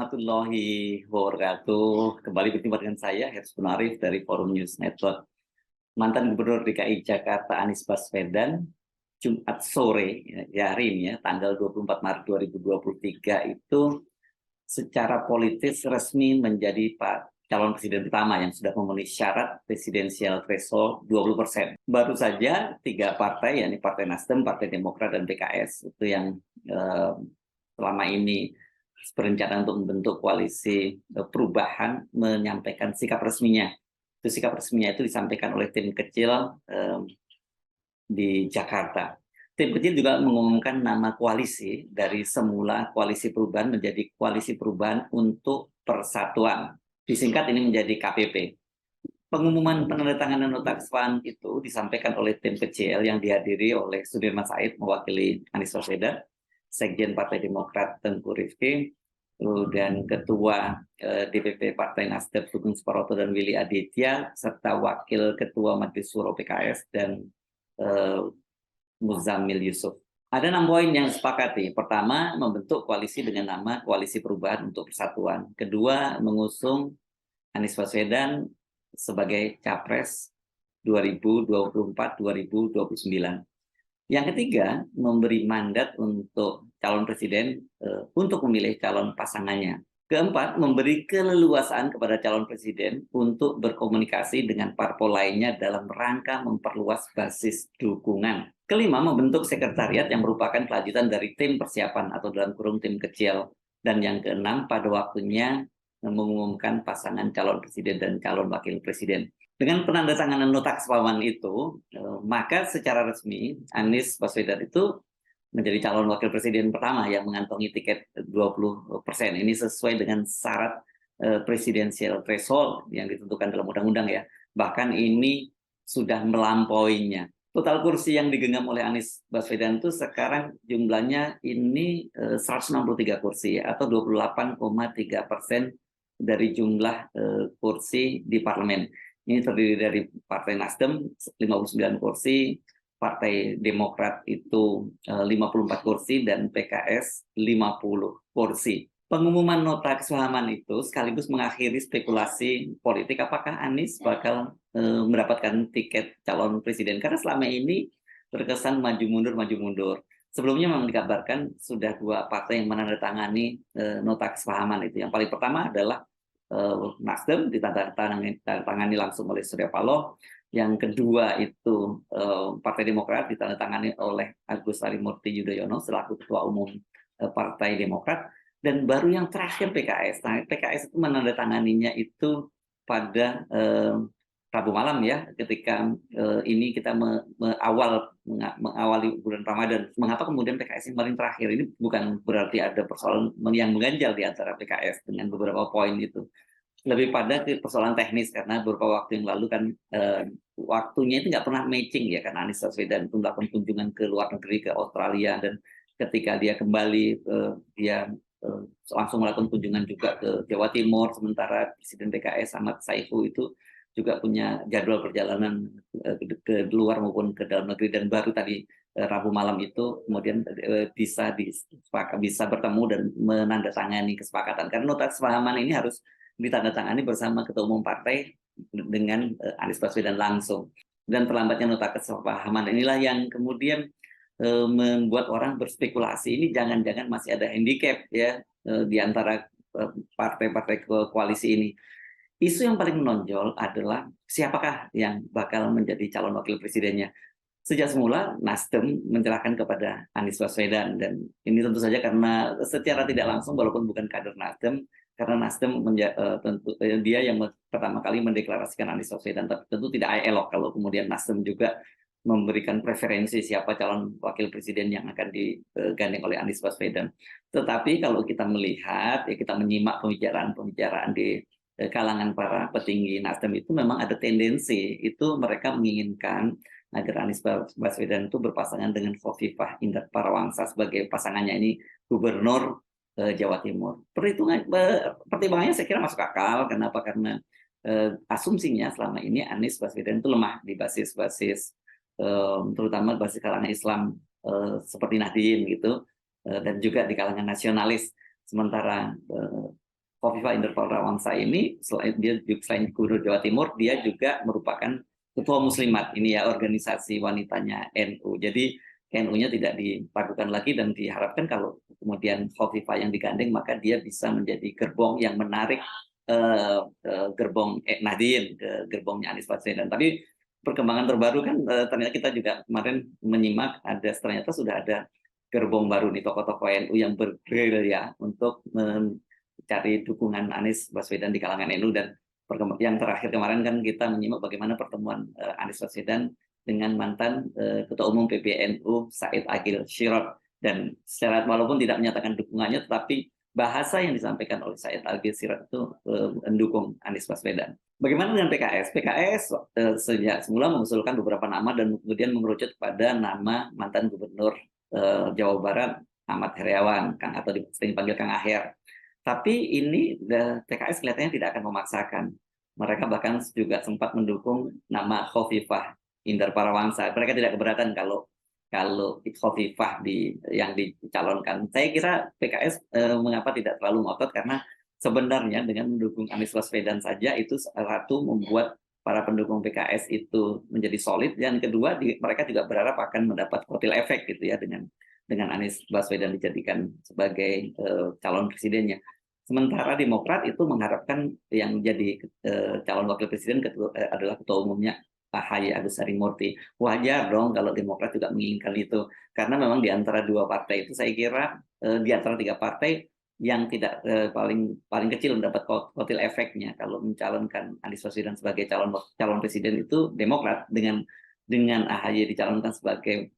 warahmatullahi wabarakatuh. Kembali berjumpa dengan saya, Hersman Punarif dari Forum News Network. Mantan Gubernur DKI Jakarta Anies Baswedan, Jumat sore, ya hari ini ya, tanggal 24 Maret 2023 itu secara politis resmi menjadi calon presiden pertama yang sudah memenuhi syarat presidensial threshold 20%. Baru saja 3 partai, yakni Partai Nasdem, Partai Demokrat, dan PKS, itu yang selama ini berencana untuk membentuk koalisi perubahan menyampaikan sikap resminya. Sikap resminya itu disampaikan oleh tim kecil di Jakarta. Tim kecil juga mengumumkan nama koalisi dari semula koalisi perubahan menjadi koalisi perubahan untuk persatuan. Disingkat ini menjadi KPP. Pengumuman penandatanganan nota kesepahaman itu disampaikan oleh tim kecil yang dihadiri oleh Sudirman Said mewakili Anies Baswedan, Sekjen Partai Demokrat Tengku Rifki, dan Ketua DPP Partai Nasdem Sugeng Suparwoto dan Willy Aditya, serta Wakil Ketua Majelis Syuro PKS dan Muzamil Yusuf. Ada 6 poin yang disepakati. Pertama, membentuk koalisi dengan nama Koalisi Perubahan untuk Persatuan. Kedua, mengusung Anies Baswedan sebagai Capres 2024-2029. Yang ketiga, memberi mandat untuk calon presiden untuk memilih calon pasangannya. Keempat, memberi keleluasaan kepada calon presiden untuk berkomunikasi dengan parpol lainnya dalam rangka memperluas basis dukungan. Kelima, membentuk sekretariat yang merupakan kelanjutan dari tim persiapan atau dalam kurung tim kecil. Dan yang keenam, pada waktunya mengumumkan pasangan calon presiden dan calon wakil presiden. Dengan penandatanganan nota kesepahaman itu, maka secara resmi Anies Baswedan itu menjadi calon wakil presiden pertama yang mengantongi tiket 20%. Ini sesuai dengan syarat presidensial threshold yang ditentukan dalam undang-undang ya. Bahkan ini sudah melampauinya. Total kursi yang digenggam oleh Anies Baswedan itu sekarang jumlahnya ini 163 kursi atau 28,3% dari jumlah kursi di parlemen. Ini terdiri dari Partai Nasdem 59 kursi, Partai Demokrat itu 54 kursi, dan PKS 50 kursi. Pengumuman nota kesepahaman itu sekaligus mengakhiri spekulasi politik apakah Anies bakal mendapatkan tiket calon presiden. Karena selama ini terkesan maju mundur. Sebelumnya memang dikabarkan sudah 2 partai yang menandatangani nota kesepahaman itu. Yang paling pertama adalah Nasdem ditandatangani langsung oleh Surya Paloh. Yang kedua itu Partai Demokrat ditandatangani oleh Agus Harimurti Yudhoyono selaku Ketua Umum Partai Demokrat. Dan baru yang terakhir PKS. Nah, PKS itu menandatanganinya itu pada Rabu malam ya, ketika ini kita mengawali bulan Ramadan. Mengapa kemudian PKS yang paling terakhir? Ini bukan berarti ada persoalan yang mengganjal di antara PKS dengan beberapa poin itu. Lebih pada persoalan teknis, karena beberapa waktu yang lalu kan waktunya itu nggak pernah matching ya, karena Anies Baswedan itu melakukan kunjungan ke luar negeri, ke Australia, dan ketika dia kembali dia langsung melakukan kunjungan juga ke Jawa Timur, sementara Presiden PKS Ahmad Saiku itu juga punya jadwal perjalanan ke luar maupun ke dalam negeri, dan baru tadi Rabu malam itu kemudian bisa bertemu dan menandatangani kesepakatan. Karena nota kesepahaman ini harus ditandatangani bersama Ketua Umum Partai dengan Anies Baswedan langsung. Dan terlambatnya nota kesepahaman inilah yang kemudian membuat orang berspekulasi ini jangan-jangan masih ada handicap ya di antara partai-partai koalisi ini. Isu yang paling menonjol adalah siapakah yang bakal menjadi calon wakil presidennya. Sejak semula Nasdem menyerahkan kepada Anies Baswedan, dan ini tentu saja karena secara tidak langsung walaupun bukan kader Nasdem, karena Nasdem tentu dia yang pertama kali mendeklarasikan Anies Baswedan, tapi tentu tidak elok kalau kemudian Nasdem juga memberikan preferensi siapa calon wakil presiden yang akan digandeng oleh Anies Baswedan. Tetapi kalau kita melihat, ya kita menyimak pembicaraan di kalangan para petinggi Nasdem itu memang ada tendensi itu mereka menginginkan agar Anies Baswedan itu berpasangan dengan Khofifah Indar Parawansa sebagai pasangannya ini Gubernur Jawa Timur. Pertimbangannya saya kira masuk akal. Kenapa? Karena asumsinya selama ini Anies Baswedan itu lemah di basis-basis terutama basis kalangan Islam seperti Nahdien gitu, dan juga di kalangan nasionalis. Sementara Khofifah Indar Parawansa ini selain Gubernur Jawa Timur, dia juga merupakan Ketua Muslimat, ini ya organisasi wanitanya NU. Jadi NU-nya tidak diragukan lagi dan diharapkan kalau kemudian Khofifah yang digandeng, maka dia bisa menjadi gerbong yang menarik gerbong Nahdien ke gerbongnya Anies Baswedan. Tapi perkembangan terbaru kan ternyata kita juga kemarin menyimak ternyata sudah ada gerbong baru nih, tokoh-tokoh NU yang bergerilya untuk cari dukungan Anies Baswedan di kalangan NU. Dan yang terakhir kemarin kan kita menyimak bagaimana pertemuan Anies Baswedan dengan mantan Ketua Umum PBNU Said Agil Sirot, dan secara walaupun tidak menyatakan dukungannya, tetapi bahasa yang disampaikan oleh Said Agil Sirot itu mendukung Anies Baswedan. Bagaimana dengan PKS? PKS sejak semula mengusulkan beberapa nama dan kemudian mengerucut pada nama mantan Gubernur Jawa Barat Ahmad Heriawan, atau sering dipanggil Kang Aher. Tapi ini PKS kelihatannya tidak akan memaksakan. Mereka bahkan juga sempat mendukung nama Khofifah Indar Parawansa. Mereka tidak keberatan kalau Khofifah yang dicalonkan. Saya kira PKS mengapa tidak terlalu ngotot, karena sebenarnya dengan mendukung Anies Baswedan saja itu satu membuat para pendukung PKS itu menjadi solid, dan kedua mereka juga berharap akan mendapat kotil efek gitu ya dengan Anies Baswedan dijadikan sebagai calon presidennya. Sementara Demokrat itu mengharapkan yang jadi calon wakil presiden adalah ketua umumnya AHY Agus Harimurti. Wajar dong kalau Demokrat juga menginginkan itu, karena memang di antara dua partai itu saya kira di antara tiga partai yang tidak paling kecil mendapat kotil efeknya kalau mencalonkan Anies Baswedan sebagai calon presiden itu Demokrat. Dengan AHY dicalonkan sebagai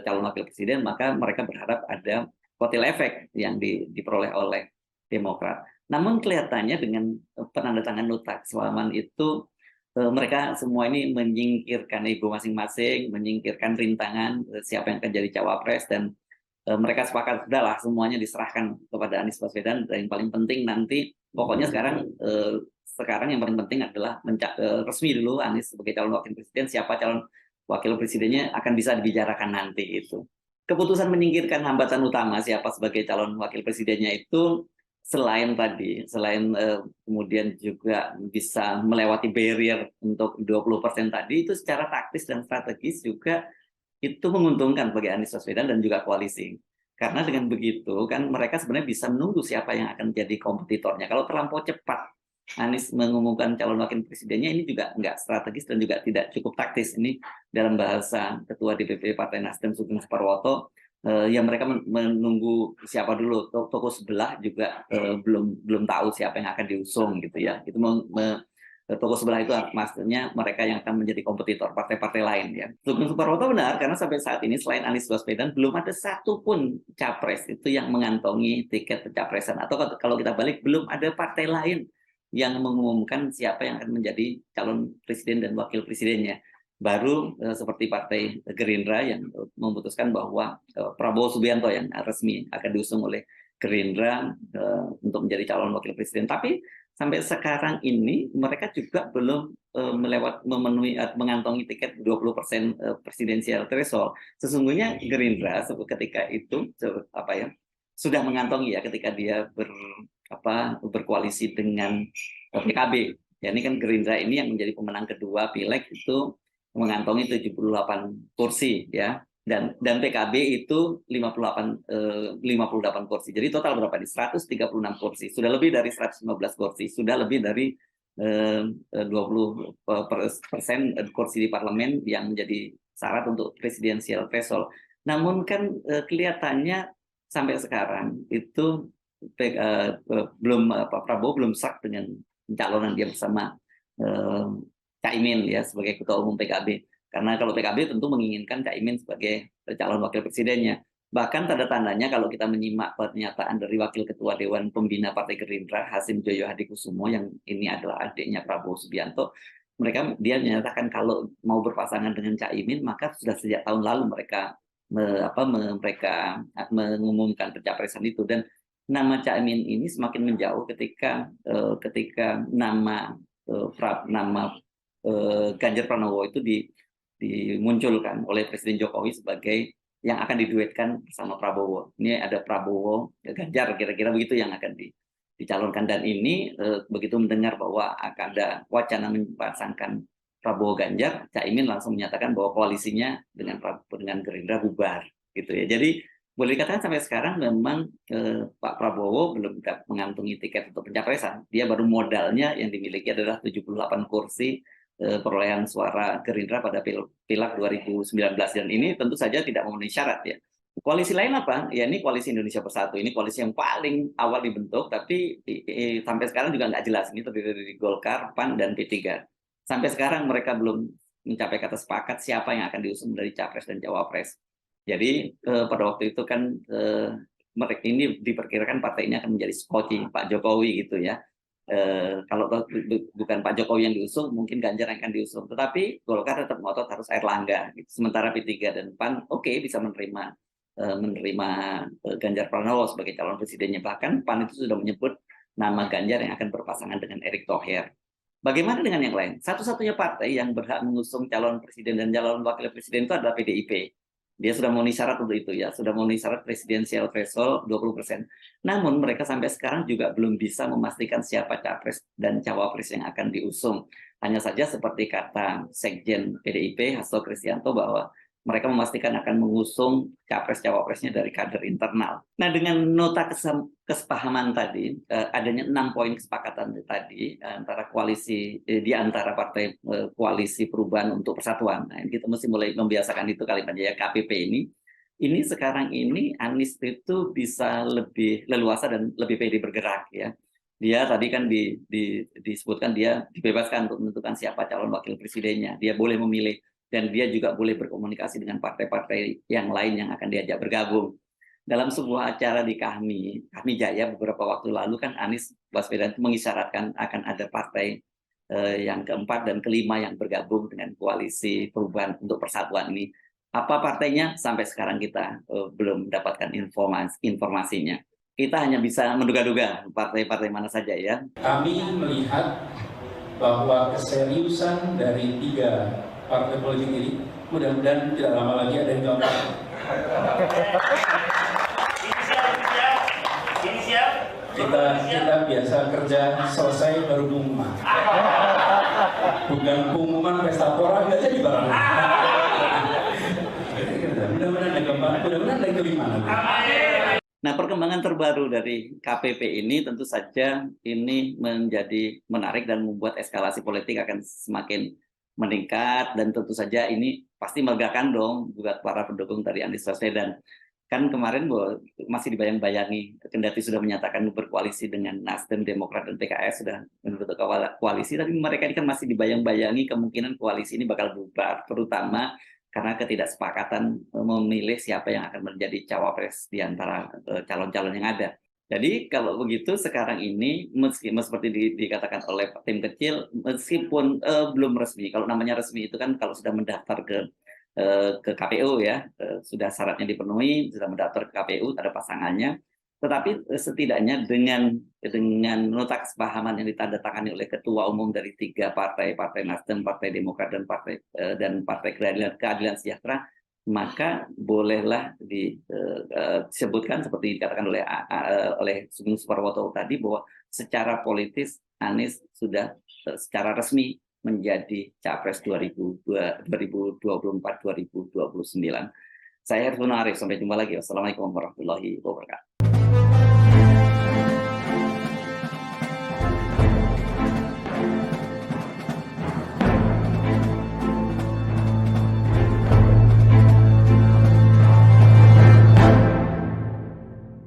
calon wakil presiden, maka mereka berharap ada kotil efek yang diperoleh oleh Demokrat. Namun kelihatannya dengan penandatangan nota kesepahaman itu mereka semua ini menyingkirkan ego masing-masing, menyingkirkan rintangan siapa yang akan jadi cawapres, dan mereka sepakat sudahlah semuanya diserahkan kepada Anies Baswedan. Dan yang paling penting nanti pokoknya sekarang yang paling penting adalah resmi dulu Anies sebagai calon wakil presiden, siapa calon wakil presidennya akan bisa dibicarakan nanti itu. Keputusan menyingkirkan hambatan utama siapa sebagai calon wakil presidennya itu selain kemudian juga bisa melewati barrier untuk 20% tadi, itu secara taktis dan strategis juga itu menguntungkan bagi Anies Baswedan dan juga koalisi. Karena dengan begitu kan mereka sebenarnya bisa menunggu siapa yang akan jadi kompetitornya. Kalau terlampau cepat Anies mengumumkan calon wakil presidennya, ini juga nggak strategis dan juga tidak cukup taktis. Ini dalam bahasa Ketua DPP Partai Nasdem Sugeng Suparwoto, ya mereka menunggu siapa dulu, toko sebelah juga belum tahu siapa yang akan diusung gitu ya. Itu toko sebelah itu maksudnya mereka yang akan menjadi kompetitor partai-partai lain ya. Sugeng Suparwoto benar, karena sampai saat ini selain Anies Baswedan belum ada satupun capres itu yang mengantongi tiket pencapresan, atau kalau kita balik, belum ada partai lain yang mengumumkan siapa yang akan menjadi calon presiden dan wakil presidennya. Baru seperti Partai Gerindra yang memutuskan bahwa Prabowo Subianto yang resmi akan diusung oleh Gerindra untuk menjadi calon wakil presiden. Tapi sampai sekarang ini mereka juga belum memenuhi mengantongi tiket 20% presidensial threshold. Sesungguhnya Gerindra ketika itu sudah mengantongi ya ketika dia berkoalisi dengan PKB. Ya, ini kan Gerindra ini yang menjadi pemenang kedua Pileg itu mengantongi 78 kursi ya, dan PKB itu 58 kursi. Jadi total berapa di 136 kursi. Sudah lebih dari 115 kursi, sudah lebih dari 20% kursi di parlemen yang menjadi syarat untuk presidensial threshold. Namun kan kelihatannya sampai sekarang itu Prabowo belum sah dengan pencalonan dia bersama Caimin ya sebagai ketua umum PKB. Karena kalau PKB tentu menginginkan Caimin sebagai calon wakil presidennya. Bahkan tanda-tandanya kalau kita menyimak pernyataan dari Wakil Ketua Dewan Pembina Partai Gerindra Hasim Joyo Hadikusumo, yang ini adalah adiknya Prabowo Subianto, dia menyatakan kalau mau berpasangan dengan Caimin maka sudah sejak tahun lalu mereka mengumumkan pencapresan itu. Dan nama Caimin ini semakin menjauh ketika nama Ganjar Pranowo itu dimunculkan oleh Presiden Jokowi sebagai yang akan diduetkan bersama Prabowo. Ini ada Prabowo, Ganjar, kira-kira begitu yang akan dicalonkan, dan ini begitu mendengar bahwa akan ada wacana memasangkan Prabowo Ganjar, Caimin langsung menyatakan bahwa koalisinya dengan Gerindra bubar gitu ya. Jadi boleh dikatakan sampai sekarang memang Pak Prabowo belum mengantungi tiket untuk pencapresan. Dia baru modalnya yang dimiliki adalah 78 kursi perolehan suara Gerindra pada Pileg 2019, dan ini tentu saja tidak memenuhi syarat ya. Koalisi lain apa? Ya ini koalisi Indonesia Bersatu. Ini koalisi yang paling awal dibentuk, tapi sampai sekarang juga nggak jelas. Ini terdiri dari Golkar, PAN, dan P3. Sampai sekarang mereka belum mencapai kata sepakat siapa yang akan diusung dari Capres dan Cawapres. Jadi pada waktu itu kan mereka ini diperkirakan partai ini akan menjadi skoci Pak Jokowi gitu ya. Kalau bukan Pak Jokowi yang diusung, mungkin Ganjar yang akan diusung. Tetapi Golkar tetap ngotot harus Airlangga. Gitu. Sementara P3 dan PAN bisa menerima Ganjar Pranowo sebagai calon presidennya. Bahkan PAN itu sudah menyebut nama Ganjar yang akan berpasangan dengan Erick Thohir. Bagaimana dengan yang lain? Satu-satunya partai yang berhak mengusung calon presiden dan calon wakil presiden itu adalah PDIP. Dia sudah memenuhi syarat untuk itu ya, sudah memenuhi syarat presidensial threshold 20%. Namun mereka sampai sekarang juga belum bisa memastikan siapa capres dan cawapres yang akan diusung. Hanya saja seperti kata Sekjen PDIP Hasto Kristianto bahwa mereka memastikan akan mengusung capres-cawapresnya dari kader internal. Nah, dengan nota kesepahaman tadi, adanya 6 poin kesepakatan tadi antara koalisi di antara partai koalisi perubahan untuk persatuan. Nah, kita mesti mulai membiasakan itu kalimatnya ya, KPP ini. Ini sekarang ini Anies itu bisa lebih leluasa dan lebih pede bergerak ya. Dia tadi kan disebutkan dia dibebaskan untuk menentukan siapa calon wakil presidennya. Dia boleh memilih, dan dia juga boleh berkomunikasi dengan partai-partai yang lain yang akan diajak bergabung. Dalam sebuah acara di Kami Jaya beberapa waktu lalu kan Anies Baswedan itu mengisyaratkan akan ada partai yang keempat dan kelima yang bergabung dengan koalisi perubahan untuk persatuan ini. Apa partainya? Sampai sekarang kita belum mendapatkan informasinya. Kita hanya bisa menduga-duga partai-partai mana saja ya. Kami melihat bahwa keseriusan dari 3 partai politik ini mudah-mudahan tidak lama lagi ada yang gampang. Kita biasa kerja selesai baru pengumuman. Bukan pengumuman pesta pora nggak jadi barang. Mudah-mudahan ada gampang, mudah-mudahan ada yang kelima nanti. Nah, perkembangan terbaru dari KPP ini tentu saja ini menjadi menarik dan membuat eskalasi politik akan semakin meningkat, dan tentu saja ini pasti melegakan dong buat para pendukung dari Anies Baswedan. Kan kemarin masih dibayang-bayangi, kendati sudah menyatakan berkoalisi dengan Nasdem, Demokrat, dan PKS sudah membentuk koalisi, tapi mereka ini kan masih dibayang-bayangi kemungkinan koalisi ini bakal bubar, terutama karena ketidaksepakatan memilih siapa yang akan menjadi cawapres di antara calon-calon yang ada. Jadi kalau begitu sekarang ini seperti dikatakan oleh tim kecil, meskipun belum resmi, kalau namanya resmi itu kan kalau sudah mendaftar ke KPU ya, sudah syaratnya dipenuhi, sudah mendaftar ke KPU, ada pasangannya. Tetapi setidaknya dengan nota kesepahaman yang ditandatangani oleh ketua umum dari 3 partai Nasdem, Partai Demokrat, dan Partai Keadilan Sejahtera, maka bolehlah disebutkan seperti dikatakan oleh Sugeng Suparwoto tadi bahwa secara politis Anies sudah secara resmi menjadi capres 2024-2029. Saya Herfun Arif, sampai jumpa lagi. Wassalamualaikum warahmatullahi wabarakatuh.